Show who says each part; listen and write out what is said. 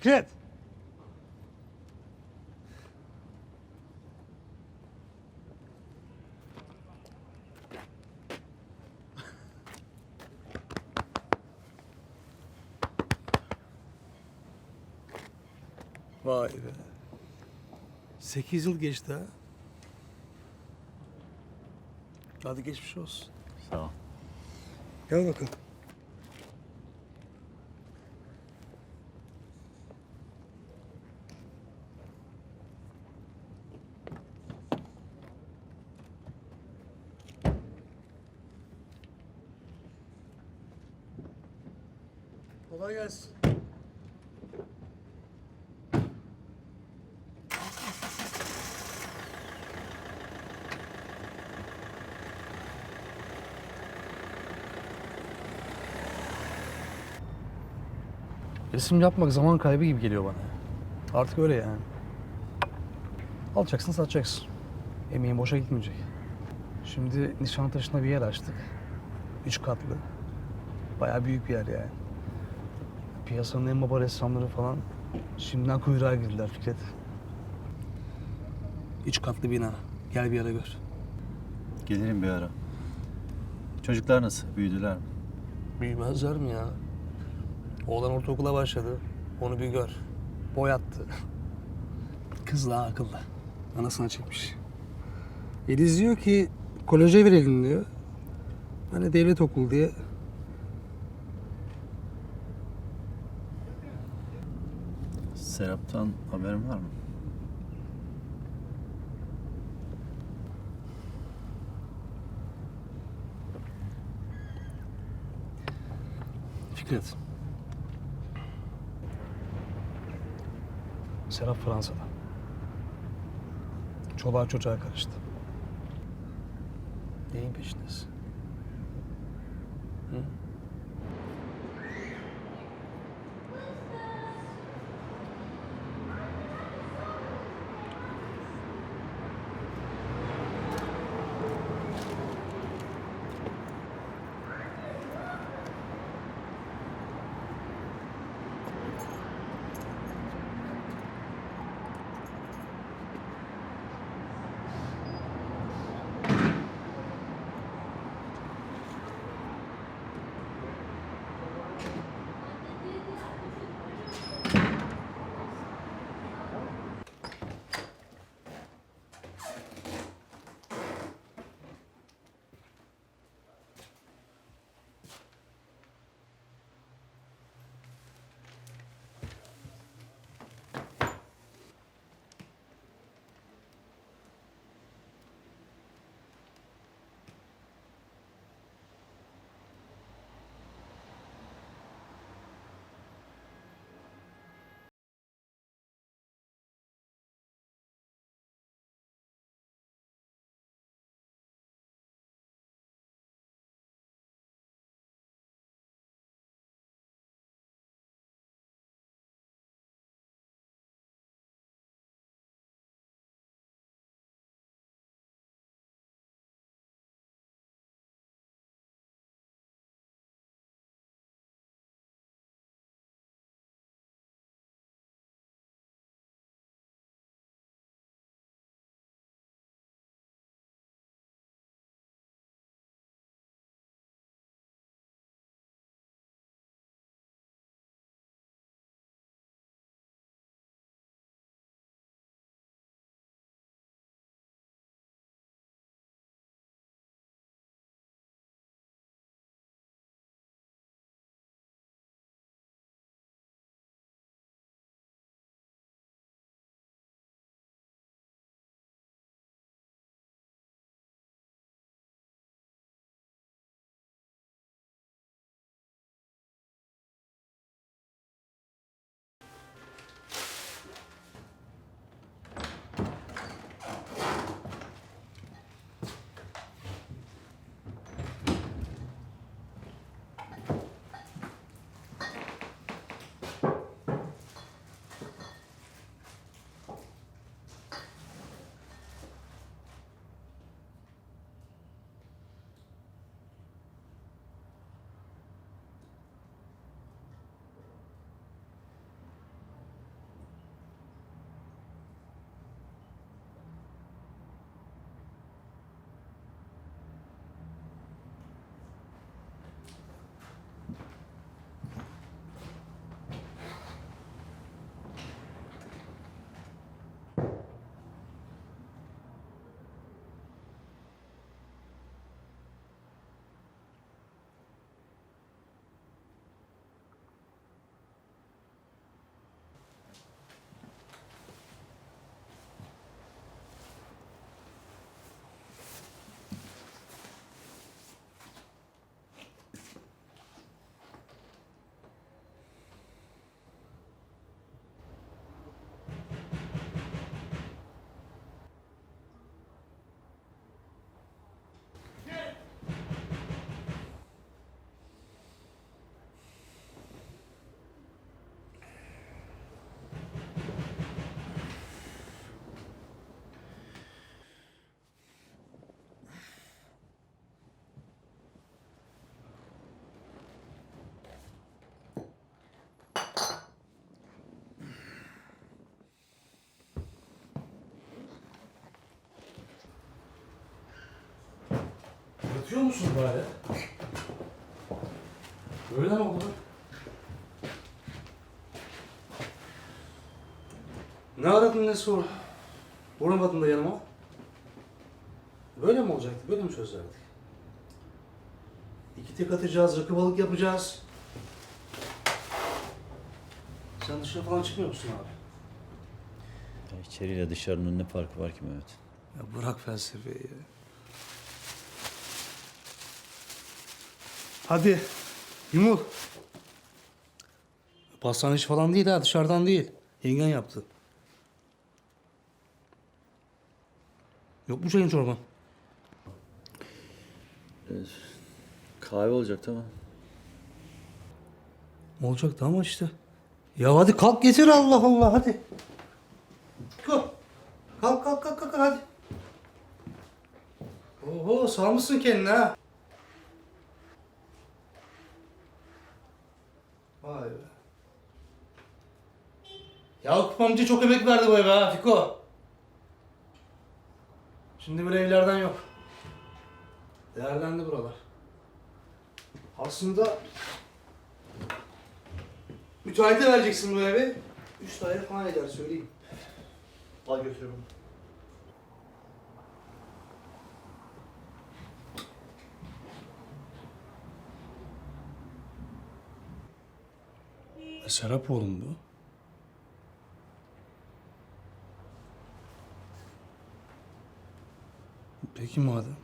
Speaker 1: Fikret! Vay be. 8 yıl geçti ha. Hadi geçmiş olsun.
Speaker 2: Sağ ol.
Speaker 1: Gel bakalım. Kolay gelsin. Resim yapmak zaman kaybı gibi geliyor bana. Artık öyle yani. Alacaksın, satacaksın. Emeğin boşa gitmeyecek. Şimdi Nişantaşı'nda bir yer açtık. 3 katlı. Bayağı büyük bir yer yani. Piyasanın en baba ressamları falan şimdiden kuyruğa girdiler Fikret. 3 katlı bina. Gel bir ara gör.
Speaker 2: Gelirim bir ara. Çocuklar nasıl? Büyüdüler mi?
Speaker 1: Büyümezler mi ya? Oğlan ortaokula başladı. Onu bir gör. Boy attı. Kız daha akıllı. Anasına çekmiş. Yeliz diyor ki koleje verelim diyor. Hani devlet okulu diye.
Speaker 2: Serap'tan haberin var mı?
Speaker 1: Fikret. Serap Fransa'da. Çoluğa çocuğa karıştı. Neyin peşindesin? Hı? Okuyor musun bari? Öğlen oldu lan. Ne aradın ne sor? Vuramadın da yanıma. Böyle mi olacaktı? Böyle mi söz verdik? İki tek atacağız, rakı balık yapacağız. Sen dışarı falan çıkmıyor musun abi?
Speaker 2: Ya içeriyle dışarının ne farkı var ki Mehmet?
Speaker 1: Ya bırak felsefeyi ya. Hadi yumul. Pastane işi falan değil ha, dışarıdan değil. Yengen yaptı. Yok mu çayın çorban?
Speaker 2: Kahve olacak tamam.
Speaker 1: Olacaktı ama işte. Ya hadi kalk getir, Allah Allah, hadi. Kalk. Kalk hadi. Oho, salmışsın kendini ha. Vay be. Yakup amca çok emek verdi bu eve ha Fiko. Şimdi böyle evlerden yok. Değerlendi buralar. Aslında müteahhite vereceksin bu evi. 3 daire falan eder söyleyeyim. Al götürüyorum. Serap oğlum bu. Peki madem.